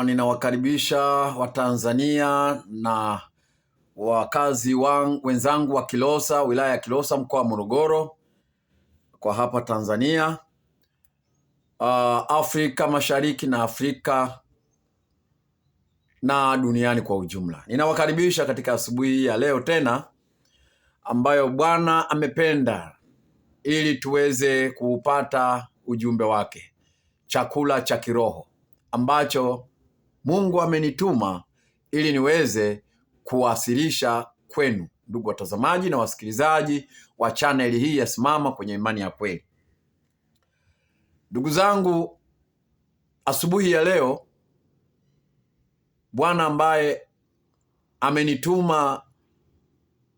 Ninawakaribisha Watanzania na wakazi wenzangu wa Kilosa, wilaya ya Kilosa, mkoa wa Morogoro, kwa hapa Tanzania, Afrika Mashariki na Afrika na duniani kwa ujumla. Ninawakaribisha katika asubuhi ya leo tena ambayo Bwana amependa ili tuweze kuupata ujumbe wake, chakula cha kiroho ambacho Mungu amenituma ili niweze kuwasilisha kwenu, ndugu watazamaji na wasikilizaji wa chaneli hii ya Simama Kwenye Imani ya Kweli. Ndugu zangu, asubuhi ya leo Bwana ambaye amenituma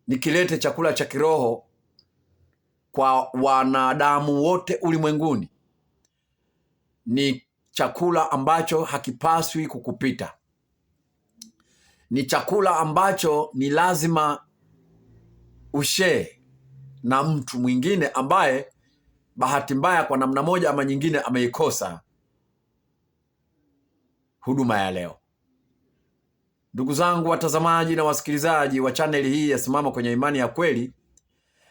nikilete chakula cha kiroho kwa wanadamu wote ulimwenguni, ni chakula ambacho hakipaswi kukupita. Ni chakula ambacho ni lazima ushare na mtu mwingine ambaye bahati mbaya kwa namna moja ama nyingine ameikosa huduma ya leo. Ndugu zangu watazamaji na wasikilizaji wa chaneli hii ya Simama Kwenye Imani ya Kweli,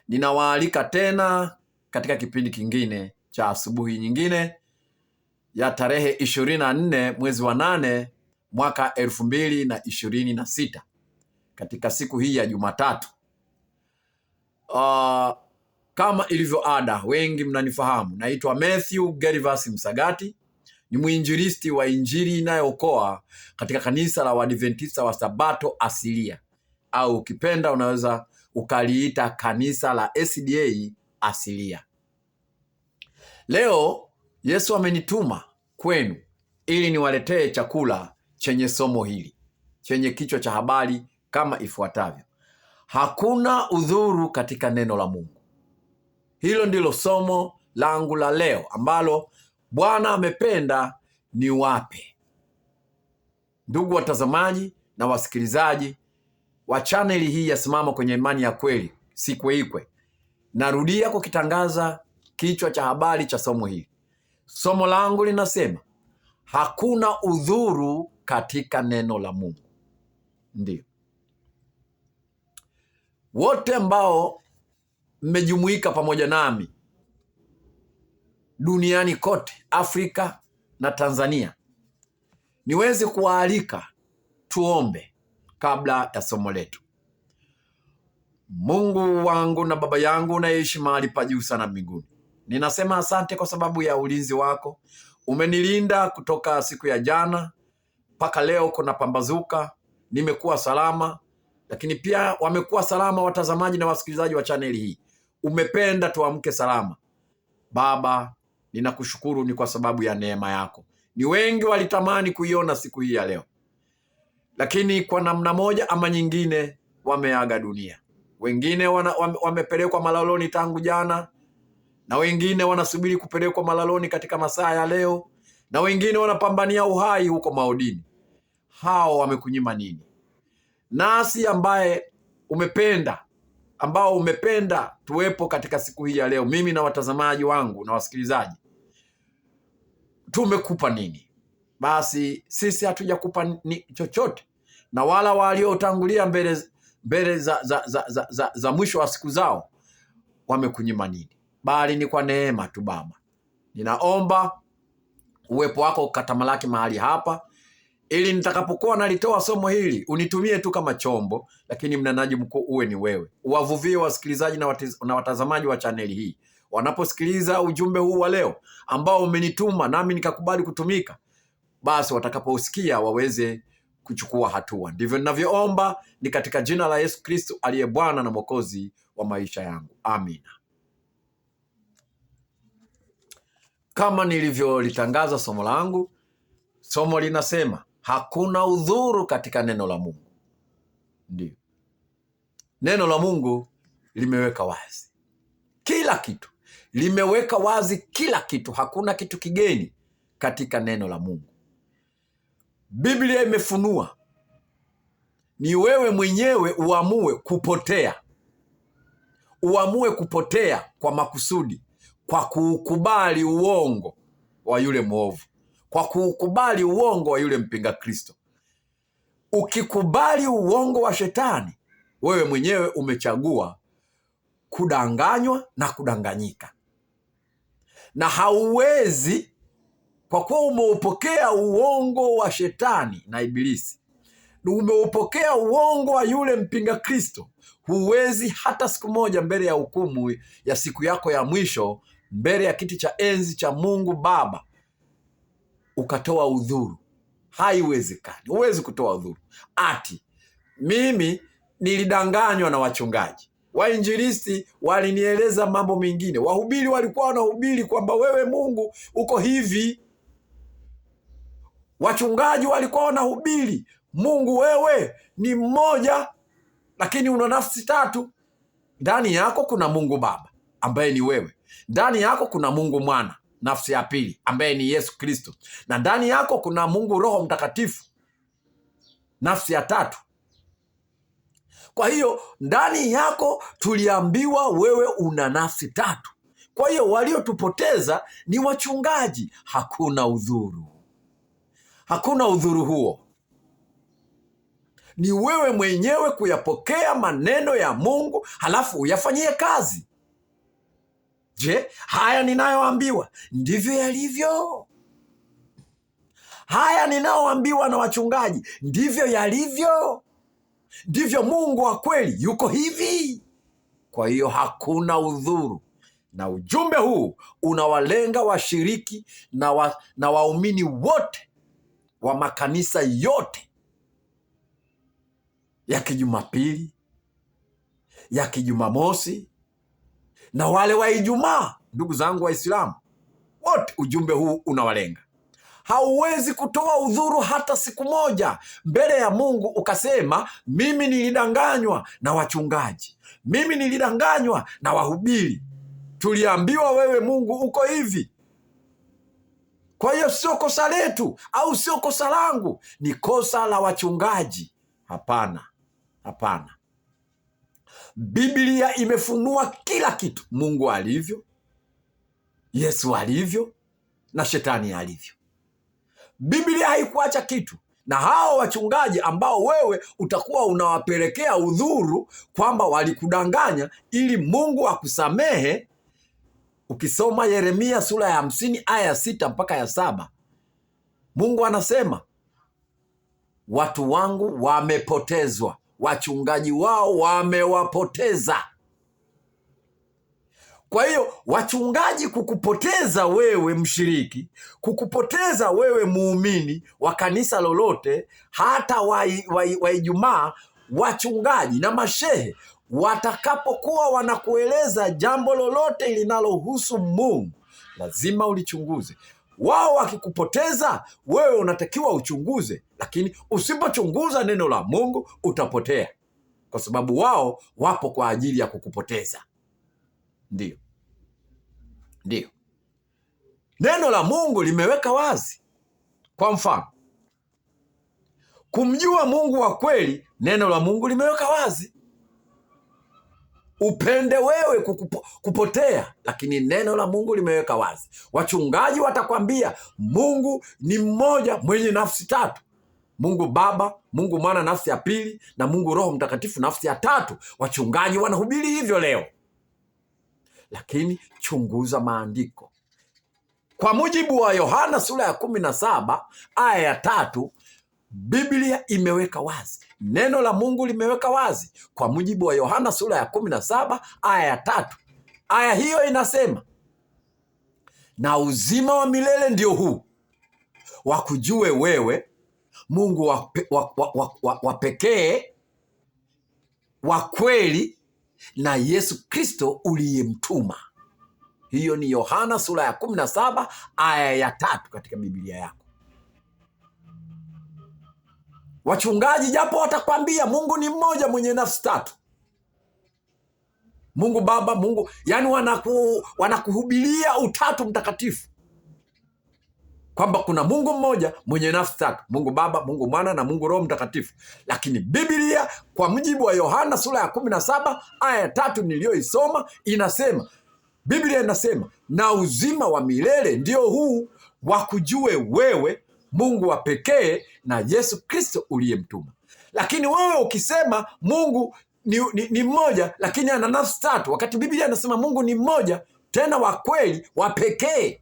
ninawaalika tena katika kipindi kingine cha asubuhi nyingine ya tarehe 24 mwezi wa 8 mwaka 2026 katika siku hii ya Jumatatu. Kama ilivyo ada, wengi mnanifahamu, naitwa Matthew Gervas Msagati, ni mwinjilisti wa Injili inayookoa katika kanisa la Waadventista wa Sabato Asilia, au ukipenda unaweza ukaliita kanisa la SDA Asilia. Leo Yesu amenituma kwenu ili niwaletee chakula chenye somo hili, chenye kichwa cha habari kama ifuatavyo: hakuna udhuru katika neno la Mungu. Hilo ndilo somo langu la leo ambalo Bwana amependa niwape ndugu watazamaji na wasikilizaji wa chaneli hii ya Simama Kwenye Imani ya Kweli. Sikweikwe, narudia kukitangaza kichwa cha habari cha somo hili. Somo langu linasema hakuna udhuru katika neno la Mungu. Ndio wote ambao mmejumuika pamoja nami duniani kote, Afrika na Tanzania, niweze kuwaalika tuombe kabla ya somo letu. Mungu wangu na Baba yangu unayeishi mahali pa juu sana mbinguni, ninasema asante kwa sababu ya ulinzi wako. Umenilinda kutoka siku ya jana mpaka leo kuna pambazuka, nimekuwa salama, lakini pia wamekuwa salama watazamaji na wasikilizaji wa chaneli hii. Umependa tuamke salama. Baba, ninakushukuru ni kwa sababu ya neema yako. Ni wengi walitamani kuiona siku hii ya leo, lakini kwa namna moja ama nyingine wameaga dunia. Wengine wamepelekwa malaloni tangu jana, na wengine wanasubiri kupelekwa malaloni katika masaa ya leo, na wengine wanapambania uhai huko maodini. Hao wamekunyima nini? Nasi ambao umependa tuwepo katika siku hii ya leo, mimi na watazamaji wangu na wasikilizaji, tumekupa nini? Basi sisi hatujakupa chochote, na wala waliotangulia mbele za mwisho wa siku zao wamekunyima nini? Bali ni kwa neema tu. Baba, ninaomba uwepo wako ukatamalaki mahali hapa, ili nitakapokuwa nalitoa somo hili unitumie tu kama chombo, lakini mnenaji mkuu uwe ni wewe. Uwavuvie wasikilizaji na watazamaji wa chaneli hii wanaposikiliza ujumbe huu wa leo ambao umenituma nami nikakubali kutumika, basi watakapousikia waweze kuchukua hatua. Ndivyo ninavyoomba, ni katika jina la Yesu Kristo aliye Bwana na Mwokozi wa maisha yangu. Amina. Kama nilivyolitangaza somo langu, somo linasema hakuna udhuru katika neno la Mungu. Ndio, neno la Mungu limeweka wazi kila kitu, limeweka wazi kila kitu. Hakuna kitu kigeni katika neno la Mungu. Biblia imefunua, ni wewe mwenyewe uamue kupotea kwa makusudi, kwa kukubali uongo wa yule mwovu, kwa kuukubali uongo wa yule mpinga Kristo. Ukikubali uongo wa shetani, wewe mwenyewe umechagua kudanganywa na kudanganyika, na hauwezi, kwa kuwa umeupokea uongo wa shetani na Ibilisi, umeupokea uongo wa yule mpinga Kristo, huwezi hata siku moja mbele ya hukumu ya siku yako ya mwisho, mbele ya kiti cha enzi cha Mungu Baba, ukatoa udhuru. Haiwezekani. Huwezi kutoa udhuru ati mimi nilidanganywa na wachungaji, wainjilisti walinieleza mambo mengine, wahubiri walikuwa wanahubiri kwamba wewe Mungu uko hivi, wachungaji walikuwa wanahubiri Mungu wewe ni mmoja, lakini una nafsi tatu. Ndani yako kuna Mungu Baba ambaye ni wewe, ndani yako kuna Mungu Mwana nafsi ya pili ambaye ni Yesu Kristo, na ndani yako kuna Mungu Roho Mtakatifu nafsi ya tatu. Kwa hiyo ndani yako tuliambiwa wewe una nafsi tatu. Kwa hiyo waliotupoteza ni wachungaji. Hakuna udhuru, hakuna udhuru huo. Ni wewe mwenyewe kuyapokea maneno ya Mungu halafu uyafanyie kazi. Je, haya ninayoambiwa ndivyo yalivyo? Haya ninayoambiwa na wachungaji ndivyo yalivyo? Ndivyo Mungu wa kweli yuko hivi? Kwa hiyo hakuna udhuru, na ujumbe huu unawalenga washiriki na waumini wote wa makanisa yote ya Kijumapili, ya Kijumamosi na wale wa Ijumaa. Ndugu zangu Waislamu wote, ujumbe huu unawalenga. Hauwezi kutoa udhuru hata siku moja mbele ya Mungu ukasema mimi nilidanganywa na wachungaji, mimi nilidanganywa na wahubiri, tuliambiwa wewe Mungu uko hivi, kwa hiyo sio kosa letu au sio kosa langu, ni kosa la wachungaji. Hapana, hapana. Biblia imefunua kila kitu, Mungu alivyo, Yesu alivyo, na shetani alivyo. Biblia haikuacha kitu. Na hao wachungaji ambao wewe utakuwa unawapelekea udhuru kwamba walikudanganya ili Mungu akusamehe, ukisoma Yeremia sura ya 50 aya 6 mpaka ya 7, Mungu anasema watu wangu wamepotezwa, wachungaji wao wamewapoteza. Kwa hiyo wachungaji kukupoteza wewe mshiriki, kukupoteza wewe muumini wa kanisa lolote, hata wa Ijumaa, wachungaji na mashehe watakapokuwa wanakueleza jambo lolote linalohusu Mungu, lazima ulichunguze. Wao wakikupoteza wewe unatakiwa uchunguze, lakini usipochunguza neno la Mungu utapotea, kwa sababu wao wapo kwa ajili ya kukupoteza. Ndiyo, ndiyo. Neno la Mungu limeweka wazi. Kwa mfano, kumjua Mungu wa kweli, neno la Mungu limeweka wazi. Upende wewe kupotea, lakini neno la Mungu limeweka wazi. Wachungaji watakwambia Mungu ni mmoja mwenye nafsi tatu: Mungu Baba, Mungu Mwana nafsi ya pili, na Mungu Roho Mtakatifu nafsi ya tatu. Wachungaji wanahubiri hivyo leo, lakini chunguza maandiko. Kwa mujibu wa Yohana sura ya 17 aya ya 3, Biblia imeweka wazi, neno la Mungu limeweka wazi. Kwa mujibu wa Yohana sura ya 17 aya ya 3, aya hiyo inasema, na uzima wa milele ndio huu, wakujue wewe Mungu wa pekee wa kweli, na Yesu Kristo uliyemtuma. Hiyo ni Yohana sura ya 17 aya ya 3 katika Biblia yako. Wachungaji japo watakwambia Mungu ni mmoja mwenye nafsi tatu, Mungu Baba, Mungu, yani wanakuhubiria utatu mtakatifu, kwamba kuna Mungu mmoja mwenye nafsi tatu: Mungu Baba, Mungu Mwana na Mungu Roho Mtakatifu. Lakini Biblia kwa mujibu wa Yohana sura ya 17 aya ya 3 niliyoisoma inasema, Biblia inasema, na uzima wa milele ndio huu, wakujue wewe Mungu wa pekee na Yesu Kristo uliyemtuma. Lakini wewe ukisema Mungu ni mmoja lakini ana nafsi tatu, wakati Biblia inasema Mungu ni mmoja tena wa kweli wa pekee,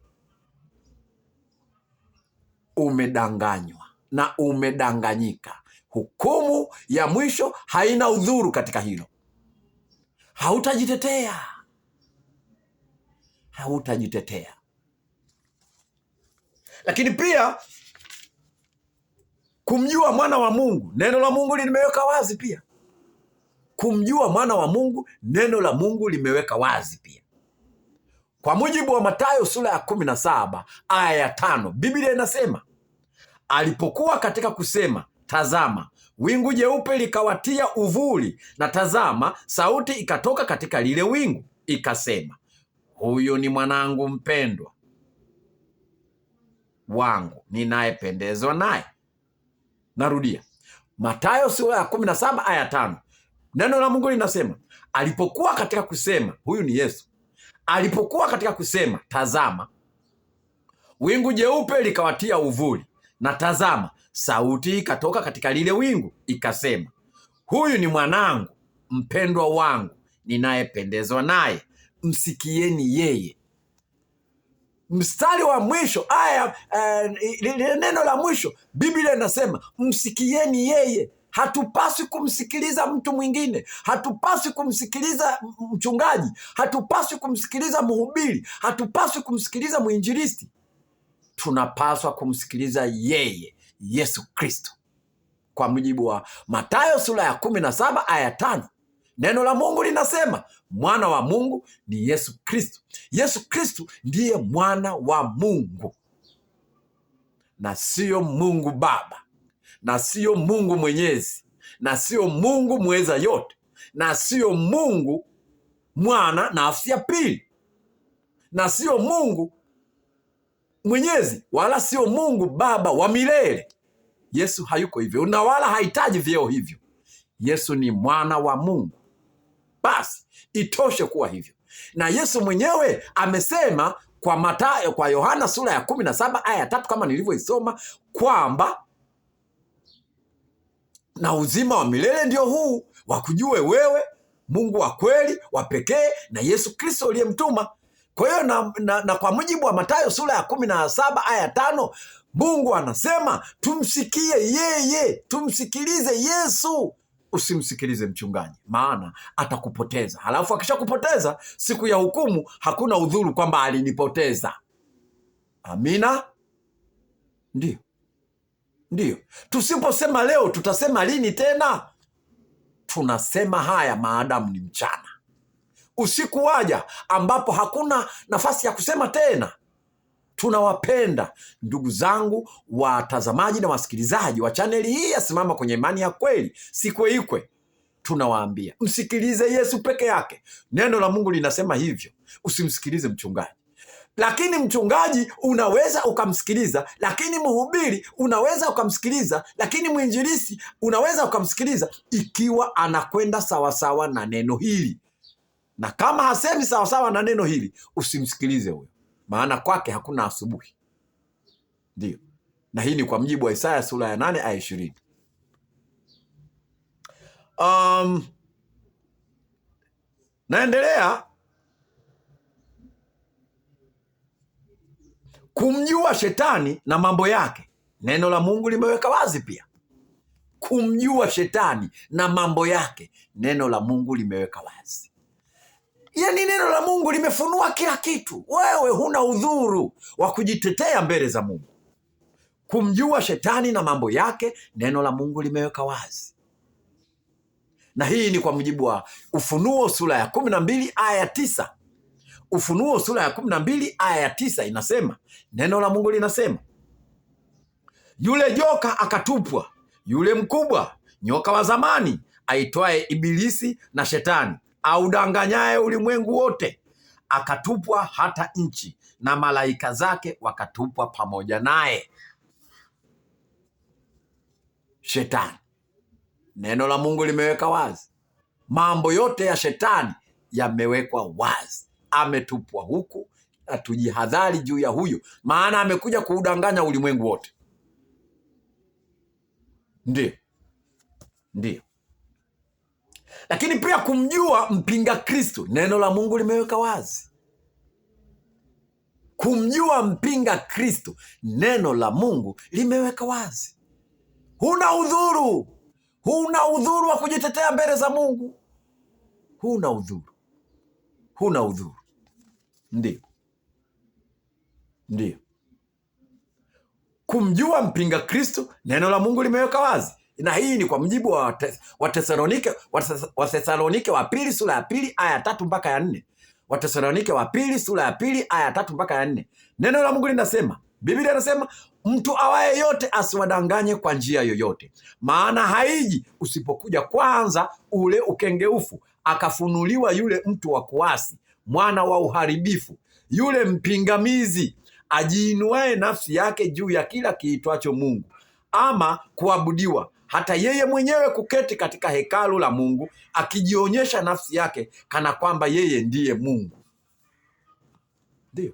umedanganywa na umedanganyika. Hukumu ya mwisho haina udhuru katika hilo. Hautajitetea. Lakini pia kumjua mwana wa Mungu, neno la Mungu limeweka wazi pia. Kumjua mwana wa Mungu, neno la Mungu limeweka wazi pia. Kwa mujibu wa Mathayo sura ya 17 aya ya 5, Biblia inasema, alipokuwa katika kusema, tazama, wingu jeupe likawatia uvuli, na tazama, sauti ikatoka katika lile wingu, ikasema, huyu ni mwanangu mpendwa wangu, ninayependezwa naye. Narudia, Mathayo sura ya 17 aya 5. Neno la Mungu linasema, alipokuwa katika kusema, huyu ni Yesu. Alipokuwa katika kusema, tazama, wingu jeupe likawatia uvuli, na tazama, sauti ikatoka katika lile wingu, ikasema, huyu ni mwanangu mpendwa wangu, ninayependezwa naye, msikieni yeye. Mstari wa mwisho neno la mwisho, Biblia inasema msikieni yeye. Hatupaswi kumsikiliza mtu mwingine, hatupaswi kumsikiliza mchungaji, hatupaswi kumsikiliza mhubiri, hatupaswi kumsikiliza mwinjilisti. Tunapaswa kumsikiliza yeye, Yesu Kristo. Kwa mujibu wa Mathayo sura ya 17 aya 5, neno la Mungu linasema mwana wa Mungu ni Yesu Kristo. Yesu Kristo ndiye mwana wa Mungu, na sio Mungu Baba, na sio Mungu Mwenyezi, na sio Mungu mweza yote, na sio Mungu Mwana nafsi ya pili, na sio Mungu Mwenyezi, wala sio Mungu Baba wa milele. Yesu hayuko hivyo, na wala hahitaji vyeo hivyo. Yesu ni mwana wa Mungu. Basi itoshe kuwa hivyo. Na Yesu mwenyewe amesema kwa Yohana sura ya 17 aya 3, kama nilivyoisoma, kwamba na uzima wa milele ndio huu, wakujue wewe Mungu wa kweli wa pekee na Yesu Kristo uliyemtuma. Kwa hiyo na kwa mujibu wa Mathayo sura ya 17 aya 5, Mungu anasema tumsikie yeye, tumsikilize Yesu. Usimsikilize mchungaji, maana atakupoteza. Halafu akishakupoteza, siku ya hukumu hakuna udhuru kwamba alinipoteza. Amina? Ndiyo. Tusiposema leo, tutasema lini tena? Tunasema haya maadamu ni mchana. Usiku waja ambapo hakuna nafasi ya kusema tena. Tunawapenda ndugu zangu watazamaji na wasikilizaji wa chaneli hii ya Simama Kwenye Imani ya Kweli, Sikweikwe. Tunawaambia msikilize Yesu peke yake. Neno la Mungu linasema hivyo. Usimsikilize mchungaji. Lakini mchungaji unaweza ukamsikiliza, lakini mhubiri unaweza ukamsikiliza, lakini mwinjilisti unaweza ukamsikiliza, ikiwa anakwenda sawasawa na neno hili. Na kama hasemi sawasawa na neno hili, usimsikilize huyo, maana kwake hakuna asubuhi. Ndio. Na hii ni kwa mjibu wa Isaya sura ya 8 aya 20. Naendelea. Kumjua shetani na mambo yake, neno la Mungu limeweka wazi pia. Kumjua shetani na mambo yake, neno la Mungu limeweka wazi. Yaani neno la Mungu limefunua kila kitu. Wewe huna udhuru wa kujitetea mbele za Mungu. Kumjua shetani na mambo yake, neno la Mungu limeweka wazi. Na hii ni kwa mujibu wa Ufunuo sura ya 12 aya 9. Ufunuo sura ya 12 aya ya 9 inasema, neno la Mungu linasema, yule joka akatupwa, yule mkubwa, nyoka wa zamani, aitwaye Ibilisi na Shetani, audanganyaye ulimwengu wote, akatupwa hata nchi, na malaika zake wakatupwa pamoja naye. Shetani, neno la Mungu limeweka wazi. Mambo yote ya shetani yamewekwa wazi. Ametupwa huku, Tujihadhari juu ya huyo, maana amekuja kuudanganya ulimwengu wote. Ndio. Lakini pia kumjua mpinga Kristo, neno la Mungu limeweka wazi. Kumjua mpinga Kristo, neno la Mungu limeweka wazi. Huna udhuru wa kujitetea mbele za Mungu. Huna udhuru. Ndio. Kumjua mpinga Kristo, neno la Mungu limeweka wazi. Na hii ni kwa mjibu wa Wathesalonike wa pili sura ya 2 aya 3 mpaka ya 4. Wathesalonike wa pili sura ya 2 aya 3 mpaka ya 4. Neno la Mungu linasema, Biblia inasema, mtu awaye yote asiwadanganye kwa njia yoyote, maana haiji usipokuja kwanza ule ukengeufu, akafunuliwa yule mtu wa kuasi, mwana wa uharibifu, yule mpingamizi, ajiinuaye nafsi yake juu ya kila kiitwacho Mungu ama kuabudiwa, hata yeye mwenyewe kuketi katika hekalu la Mungu, akijionyesha nafsi yake kana kwamba yeye ndiye Mungu. Ndio.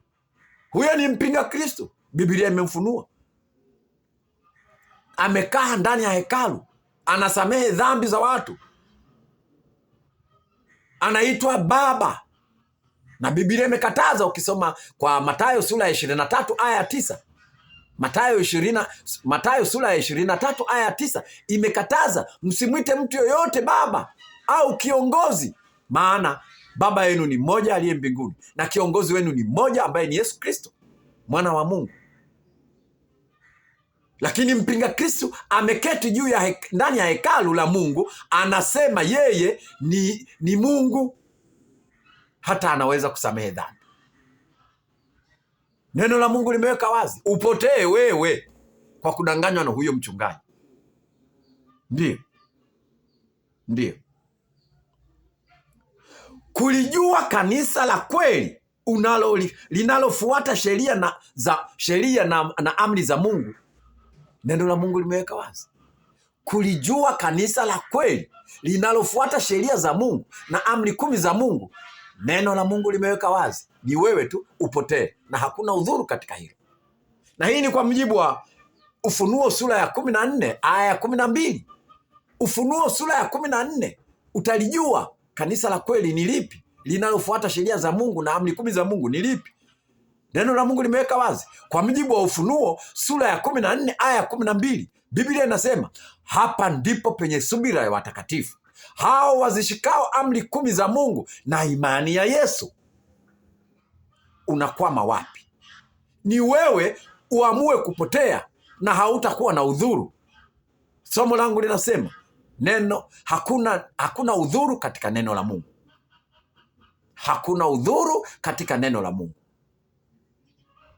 Huyo ni mpinga Kristo. Biblia imemfunua. Amekaa ndani ya hekalu, anasamehe dhambi za watu, anaitwa Baba. Na Biblia imekataza, ukisoma kwa Mathayo sura ya 23 aya 9. Mathayo sura ya 23 aya 9 imekataza, msimwite mtu yoyote baba au kiongozi, maana baba yenu ni mmoja aliye mbinguni, na kiongozi wenu ni mmoja ambaye ni Yesu Kristo, mwana wa Mungu. Lakini mpinga Kristo ameketi juu ya ndani ya hekalu la Mungu, anasema yeye ni Mungu, hata anaweza kusamehe dhambi. Neno la Mungu limeweka wazi. Upotee wewe kwa kudanganywa na huyo mchungaji. Ndio. Kulijua kanisa la kweli linalofuata sheria na amri za Mungu, neno la Mungu limeweka wazi. Kulijua kanisa la kweli linalofuata sheria za Mungu na amri 10 za Mungu, neno la Mungu limeweka wazi. Ni wewe tu upotee, na hakuna udhuru katika hilo. Na hii ni kwa mujibu wa Ufunuo sura ya 14 aya ya 12. Ufunuo sura ya 14 utalijua kanisa la kweli ni lipi, linalofuata sheria za Mungu na amri 10 za Mungu ni lipi. Neno la Mungu limeweka wazi. Kwa mujibu wa Ufunuo sura ya 14 aya ya 12, Biblia inasema, hapa ndipo penye subira ya watakatifu, hao wazishikao amri 10 za Mungu na imani ya Yesu. Unakwama wapi? Ni wewe uamue kupotea na hautakuwa na udhuru. Somo langu linasema hakuna udhuru katika neno la Mungu. Hakuna udhuru katika neno la Mungu.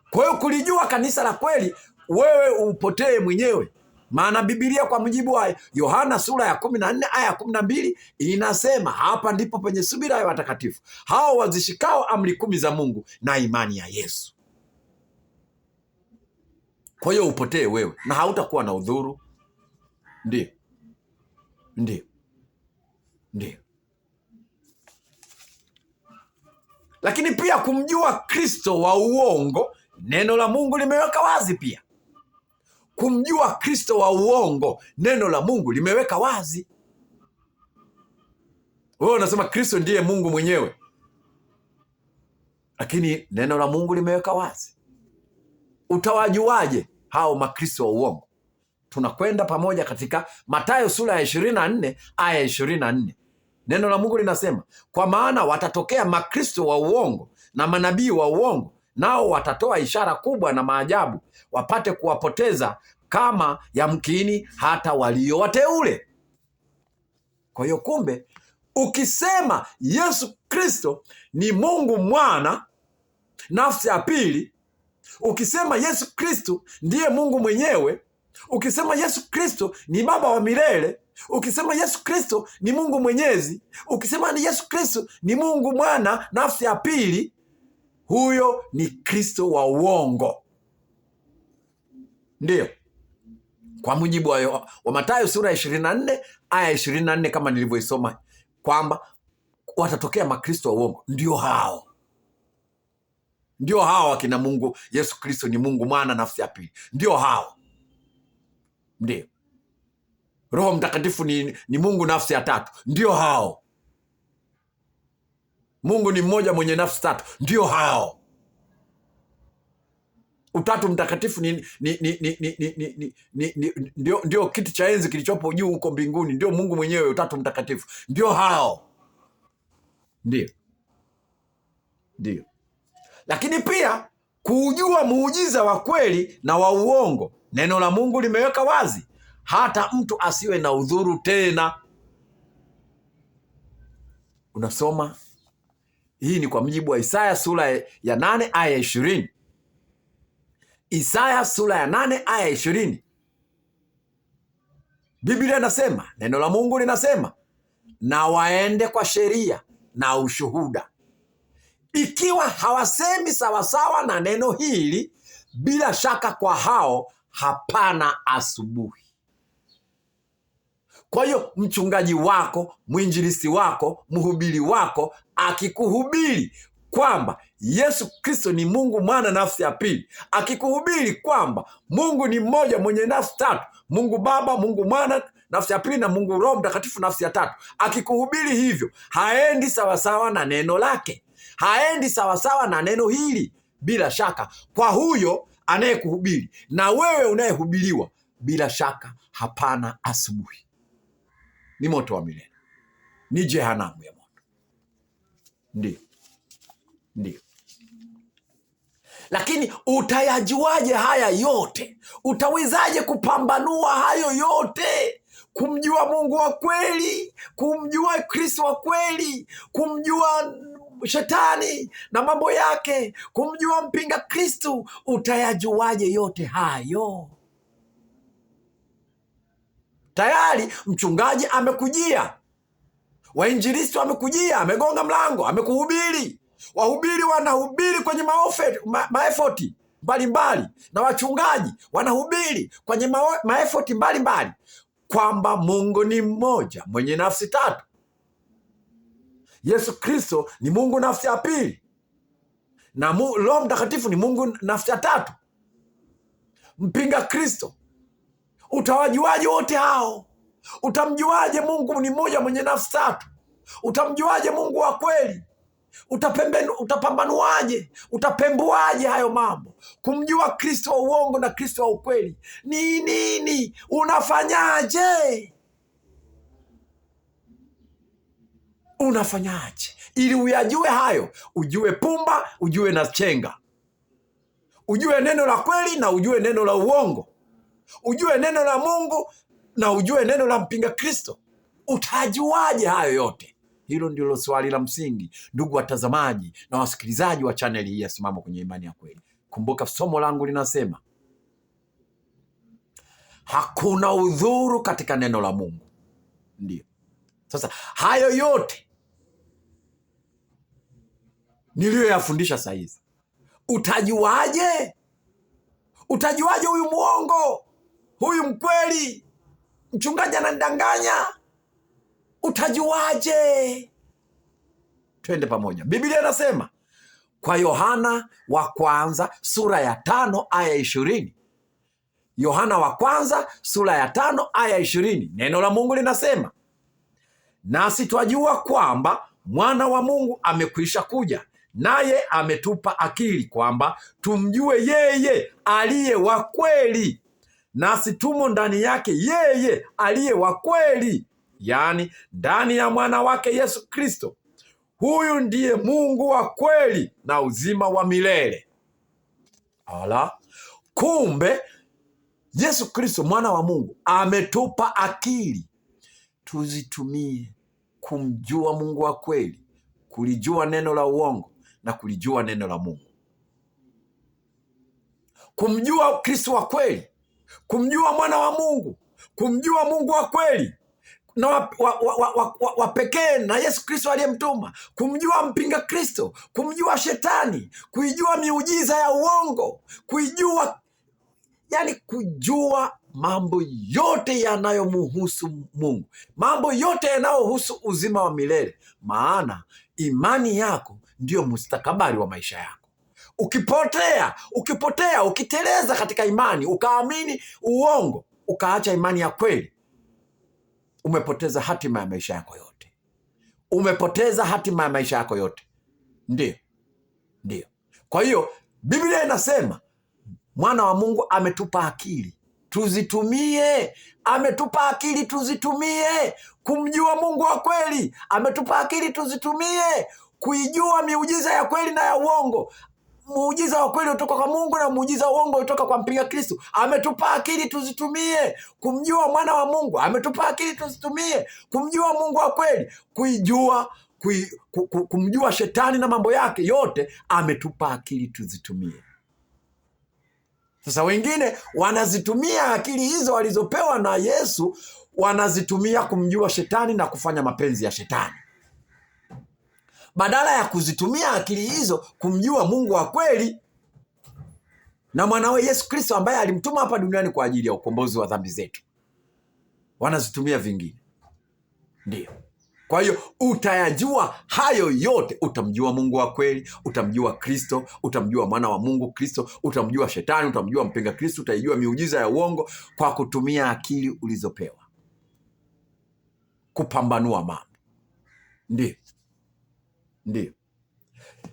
Kwa hiyo kulijua kanisa la kweli, wewe upotee mwenyewe. Maana Biblia kwa mujibu wa Yohana sura ya 14 aya ya 12 inasema, hapa ndipo penye subira ya watakatifu, hao wazishikao amri 10 za Mungu na imani ya Yesu. Kwa hiyo upotee wewe na hautakuwa na udhuru. Ndio. Lakini pia kumjua Kristo wa uongo, neno la Mungu limeweka wazi pia. Kumjua Kristo wa uongo, neno la Mungu limeweka wazi. Wewe unasema Kristo ndiye Mungu mwenyewe, lakini neno la Mungu limeweka wazi. Utawajuaje hao makristo wa uongo? Tunakwenda pamoja katika Mathayo sura ya 24 aya 24. Neno la Mungu linasema, kwa maana watatokea makristo wa uongo na manabii wa uongo, nao watatoa ishara kubwa na maajabu, wapate kuwapoteza kama yamkini hata walio wateule. Kwa hiyo kumbe, ukisema Yesu Kristo ni Mungu mwana nafsi ya pili, ukisema Yesu Kristo ndiye Mungu mwenyewe, ukisema Yesu Kristo ni Baba wa milele, ukisema Yesu Kristo ni Mungu mwenyezi, ukisema ni Yesu Kristo ni Mungu mwana nafsi ya pili, huyo ni Kristo wa uongo. Ndio. Kwa mujibu wa Mathayo sura ya 24 aya 24, kama nilivyoisoma, kwamba watatokea makristo wa uongo. Ndio hao. Ndio hao wakina Mungu. Yesu Kristo ni Mungu Mwana nafsi ya pili, ndio hao. Ndio Roho Mtakatifu ni Mungu nafsi ya tatu, ndio hao. Mungu ni mmoja mwenye nafsi tatu, ndio hao. Utatu Mtakatifu ndio kiti cha enzi kilichopo juu huko mbinguni, ndio Mungu mwenyewe. Utatu Mtakatifu ndio hao, ndio. Lakini pia kujua muujiza wa kweli na wa uongo, neno la Mungu limeweka wazi, hata mtu asiwe na udhuru tena. Unasoma hii ni kwa mujibu wa Isaya sura ya 8 aya 20. Isaya sura ya 8 aya 20. Biblia inasema, neno la Mungu linasema, na waende kwa sheria na ushuhuda. Ikiwa hawasemi sawasawa na neno hili, bila shaka kwa hao hapana asubuhi. Kwa hiyo mchungaji wako, mwinjilisti wako, mhubiri wako akikuhubiri kwamba Yesu Kristo ni Mungu Mwana nafsi ya pili, akikuhubiri kwamba Mungu ni mmoja mwenye nafsi tatu, Mungu Baba, Mungu Mwana nafsi ya pili na Mungu Roho Mtakatifu nafsi ya tatu, akikuhubiri hivyo, haendi sawasawa na neno lake, haendi sawasawa na neno hili. Bila shaka kwa huyo anayekuhubiri na wewe unayehubiriwa, bila shaka hapana asubuhi. Ni moto wa milele, ni jehanamu ya moto. Ndio. Lakini utayajuaje haya yote? Utawezaje kupambanua hayo yote? Kumjua Mungu wa kweli, kumjua Kristo wa kweli, kumjua shetani na mambo yake, kumjua mpinga Kristo. Utayajuaje yote hayo? Tayari mchungaji amekujia, wainjilisti wamekujia, amegonga mlango, amekuhubiri. Wahubiri wanahubiri kwenye maefoti mbalimbali, na wachungaji wanahubiri kwenye maefoti mbalimbali kwamba Mungu ni mmoja mwenye nafsi tatu. Yesu Kristo ni Mungu nafsi ya pili, na Roho Mtakatifu ni Mungu nafsi ya tatu. Mpinga Kristo, utawajuaje wote hao? Utamjuaje Mungu ni mmoja mwenye nafsi tatu? Utamjuaje Mungu wa kweli? Utapambanuaje? Utapembuaje hayo mambo? Kumjua Kristo wa uongo na Kristo wa ukweli ni nini? Unafanyaje? Unafanyaje ili uyajue hayo? Ujue pumba, ujue na chenga, ujue neno la kweli na ujue neno la uongo, ujue neno la Mungu na ujue neno la mpinga Kristo. Utajuaje hayo yote? Hilo ndilo swali la msingi, ndugu watazamaji na wasikilizaji wa chaneli hii ya Simama Kwenye Imani ya Kweli. Kumbuka somo langu linasema hakuna udhuru katika neno la Mungu. Ndio. Sasa hayo yote niliyoyafundisha sasa hivi, utajuaje? Utajuaje huyu muongo, huyu mkweli, mchungaji anadanganya? Utajuaje? Twende pamoja. Biblia inasema kwa Yohana wa kwanza sura ya 5 aya 20. Yohana wa kwanza sura ya 5 aya 20. Neno la Mungu linasema, nasi twajua kwamba mwana wa Mungu amekwisha kuja, naye ametupa akili kwamba tumjue yeye aliye wa kweli, nasi tumo ndani yake yeye aliye wa kweli, yaani ndani ya mwana wake Yesu Kristo. Huyu ndiye Mungu wa kweli na uzima wa milele. Kumbe Yesu Kristo mwana wa Mungu ametupa akili tuzitumie kumjua Mungu wa kweli, kulijua neno la uongo na kulijua neno la Mungu. Kumjua Kristo wa kweli, kumjua mwana wa Mungu, kumjua Mungu wa kweli na wa pekee na Yesu Kristo aliyemtuma, kumjua mpinga Kristo, kumjua shetani, kuijua miujiza ya uongo, kujua mambo yote yanayomhusu Mungu, mambo yote yanayohusu uzima wa milele. Maana imani yako ndiyo mustakabali wa maisha yako. Ukipotea, ukiteleza katika imani, ukaamini uongo, ukaacha imani ya kweli, umepoteza hatima ya maisha yako yote. Umepoteza hatima ya maisha yako yote. Ndio. Kwa hiyo Biblia inasema mwana wa Mungu ametupa akili tuzitumie. Ametupa akili tuzitumie kumjua Mungu wa kweli. Ametupa akili tuzitumie kuijua miujiza ya kweli na ya uongo. Muujiza wa kweli utoka kwa Mungu na muujiza wa uongo utoka kwa mpinga Kristo. Ametupa akili tuzitumie kumjua mwana wa Mungu. Ametupa akili tuzitumie kumjua Mungu wa kweli, kumjua shetani na mambo yake yote. Ametupa akili tuzitumie. Sasa wengine wanazitumia akili hizo walizopewa na Yesu, wanazitumia kumjua shetani na kufanya mapenzi ya shetani, badala ya kuzitumia akili hizo kumjua Mungu wa kweli na mwanawe Yesu Kristo ambaye alimtuma hapa duniani kwa ajili ya ukombozi wa dhambi zetu. Wanazitumia vingine. Ndio. Kwa hiyo utayajua hayo yote, utamjua Mungu wa kweli, utamjua Kristo, utamjua mwana wa Mungu Kristo, utamjua shetani, utamjua mpinga Kristo, utaijua miujiza ya uongo kwa kutumia akili ulizopewa kupambanua mambo. Ndio.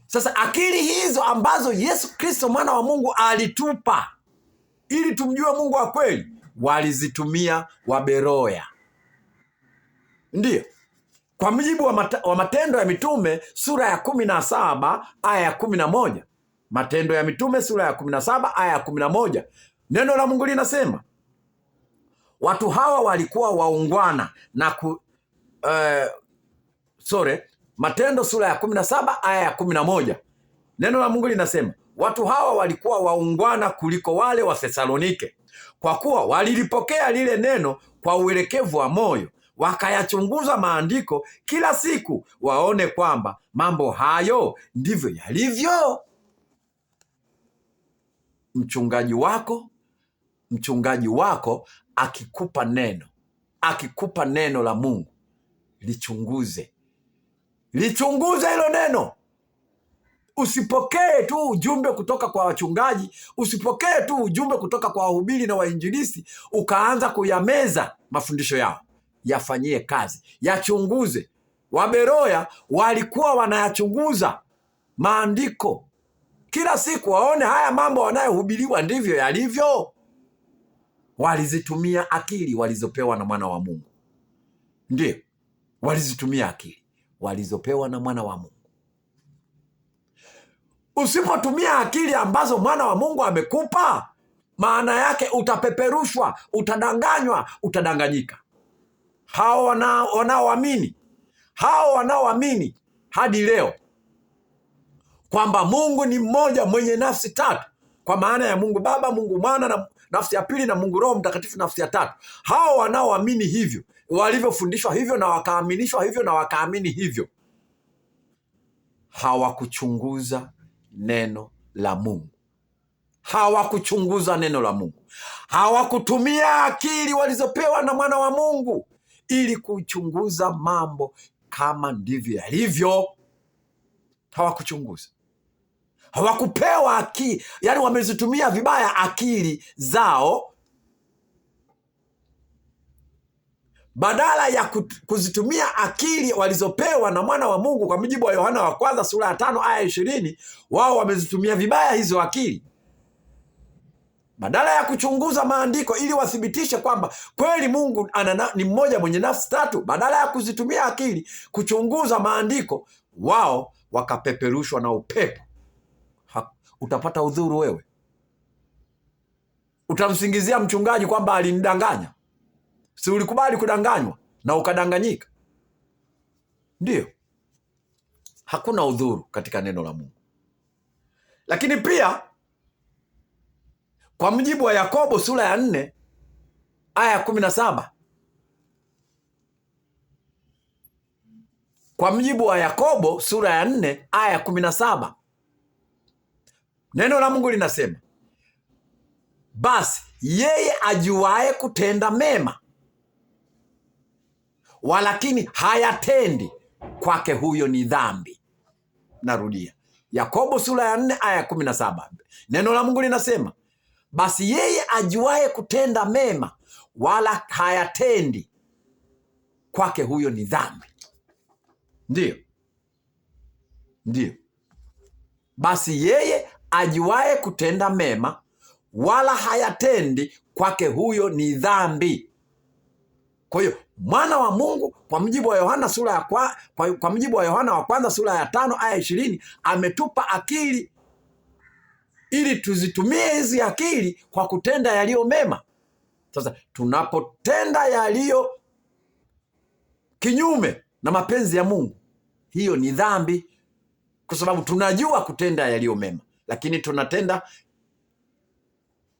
Sasa akili hizo ambazo Yesu Kristo mwana wa Mungu alitupa ili tumjue Mungu wa kweli, walizitumia Waberoya. Ndio. Kwa mujibu wa Matendo ya Mitume sura ya 17 aya ya 11. Matendo ya Mitume sura ya 17 aya ya 11. Neno la Mungu linasema watu hawa walikuwa waungwana na Matendo sura ya 17 aya ya 11. Neno la Mungu linasema watu hawa walikuwa waungwana kuliko wale wa Thesalonike, kwa kuwa walilipokea lile neno kwa uelekevu wa moyo, wakayachunguza maandiko kila siku waone kwamba mambo hayo ndivyo yalivyo. Mchungaji wako akikupa neno la Mungu, lichunguze hilo neno. Usipokee tu ujumbe kutoka kwa wachungaji, usipokee tu ujumbe kutoka kwa wahubiri na wainjilisti ukaanza kuyameza mafundisho yao. Yafanyie kazi, yachunguze. Waberoya walikuwa wanayachunguza maandiko kila siku waone haya mambo wanayohubiriwa ndivyo yalivyo. Walizitumia akili walizopewa na mwana wa Mungu. Ndio, walizitumia akili walizopewa na mwana wa Mungu. Usipotumia akili ambazo mwana wa Mungu amekupa, maana yake utapeperushwa, utadanganywa, utadanganyika. Hao wanaoamini hadi leo kwamba Mungu ni mmoja mwenye nafsi tatu, kwa maana ya Mungu Baba, Mungu Mwana na nafsi ya pili, na Mungu Roho Mtakatifu nafsi ya tatu. Hao wanaoamini hivyo, walivyofundishwa hivyo na wakaaminishwa hivyo na wakaamini hivyo, hawakuchunguza neno la Mungu. Hawakutumia akili walizopewa na mwana wa Mungu ili kuchunguza mambo kama ndivyo yalivyo. Hawakuchunguza. Hawakupewa akili, yani wamezitumia vibaya akili zao, badala ya kuzitumia akili walizopewa na mwana wa Mungu. Kwa mujibu wa Yohana wa kwanza sura ya 5 aya 20, wao wamezitumia vibaya hizo akili, badala ya kuchunguza maandiko ili wathibitishe kwamba kweli Mungu ni mmoja mwenye nafsi tatu. Badala ya kuzitumia akili kuchunguza maandiko, wao wakapeperushwa na upepo. Utapata udhuru wewe. Utamsingizia mchungaji kwamba alinidanganya. Si ulikubali kudanganywa na ukadanganyika? Ndio. Hakuna udhuru katika neno la Mungu. Lakini pia kwa mujibu wa Yakobo sura ya 4 aya ya 17, kwa mujibu wa Yakobo sura ya 4 aya ya 17, neno la Mungu linasema, basi yeye ajuaye kutenda mema walakini hayatendi, kwake huyo ni dhambi. Narudia, Yakobo sura ya 4 aya ya 17. Neno la Mungu linasema, basi yeye ajuaye kutenda mema wala hayatendi, kwake huyo ni dhambi. Ndiyo. Basi yeye ajuaye kutenda mema wala hayatendi, kwake huyo ni dhambi. Kwa hiyo mwana wa Mungu kwa mujibu wa Yohana kwa mujibu wa Yohana wa kwanza sura ya 5 aya 20 ametupa akili ili tuzitumie hizi akili kwa kutenda yaliyo mema. Sasa tunapotenda yaliyo kinyume na mapenzi ya Mungu, hiyo ni dhambi, kwa sababu tunajua kutenda yaliyo mema, lakini tunatenda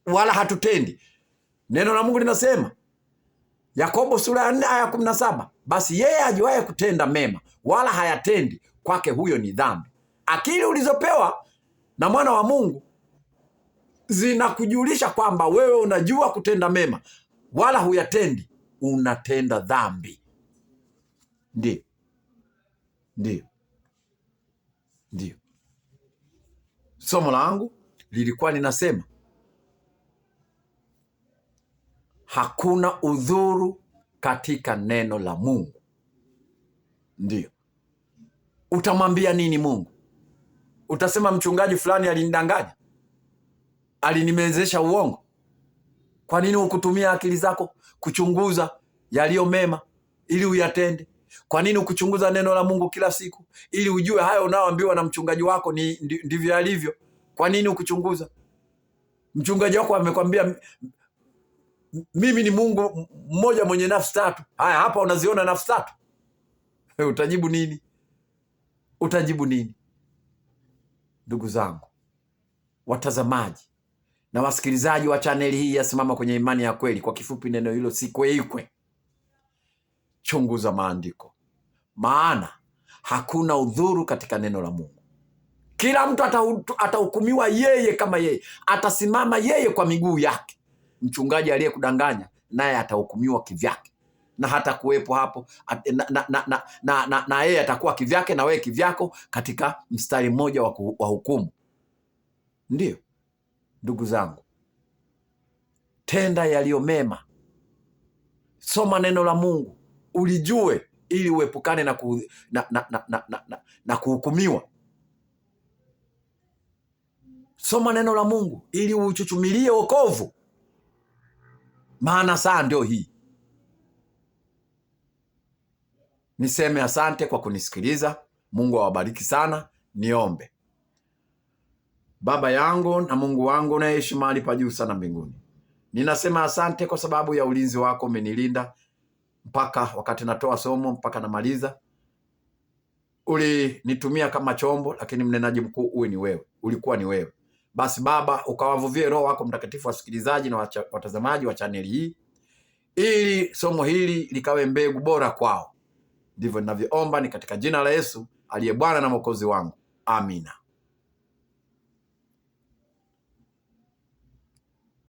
wala hatutendi. Neno la Mungu linasema, Yakobo sura ya 4 aya 17, basi yeye ajuaye kutenda mema wala hayatendi, kwake huyo ni dhambi. Akili ulizopewa na mwana wa Mungu zinakujulisha kwamba wewe unajua kutenda mema wala huyatendi, unatenda dhambi. Ndiyo. Somo langu lilikuwa linasema hakuna udhuru katika neno la Mungu. Ndiyo. Utamwambia nini Mungu? Utasema mchungaji fulani alinidanganya, alinimezesha uongo. Kwa nini ukutumia akili zako kuchunguza yaliyo mema ili uyatende? Kwa nini ukuchunguza neno la Mungu kila siku ili ujue hayo unaoambiwa na mchungaji wako ndivyo alivyo? Kwa nini ukuchunguza? Mchungaji wako amekwambia mimi ni Mungu mmoja mwenye nafsi tatu. Haya, hapa unaziona nafsi tatu. Utajibu nini? Ndugu zangu watazamaji na wasikilizaji wa chaneli hii ya Simama Kwenye Imani ya Kweli, kwa kifupi neno hilo si kweikwe. Chunguza maandiko, maana hakuna udhuru katika neno la Mungu. Kila mtu atahukumiwa yeye kama yeye, atasimama yeye kwa miguu yake. Mchungaji aliyekudanganya naye atahukumiwa kivyake, na hata kuwepo hapo na yeye atakuwa kivyake na wewe kivyako, katika mstari mmoja wa hukumu. Ndiyo ndugu zangu, tenda yaliyo mema, soma neno la Mungu ulijue, ili uepukane na kuhukumiwa. Soma neno la Mungu ili uchuchumilie wokovu, maana saa ndio hii. Niseme asante kwa kunisikiliza. Mungu awabariki sana. Niombe. Baba yangu na Mungu wangu unayeishi mahali pa juu sana mbinguni, ninasema asante kwa sababu ya ulinzi wako. Umenilinda mpaka wakati natoa somo mpaka namaliza. Ulinitumia kama chombo, lakini mnenaji mkuu ulikuwa ni wewe. Basi Baba, ukawavuvie Roho wako Mtakatifu wasikilizaji na watazamaji wa chaneli hii, ili somo hili likawe mbegu bora kwao. Ndivyo ninavyoomba, ni katika jina la Yesu aliye Bwana na Mwokozi wangu. Amina.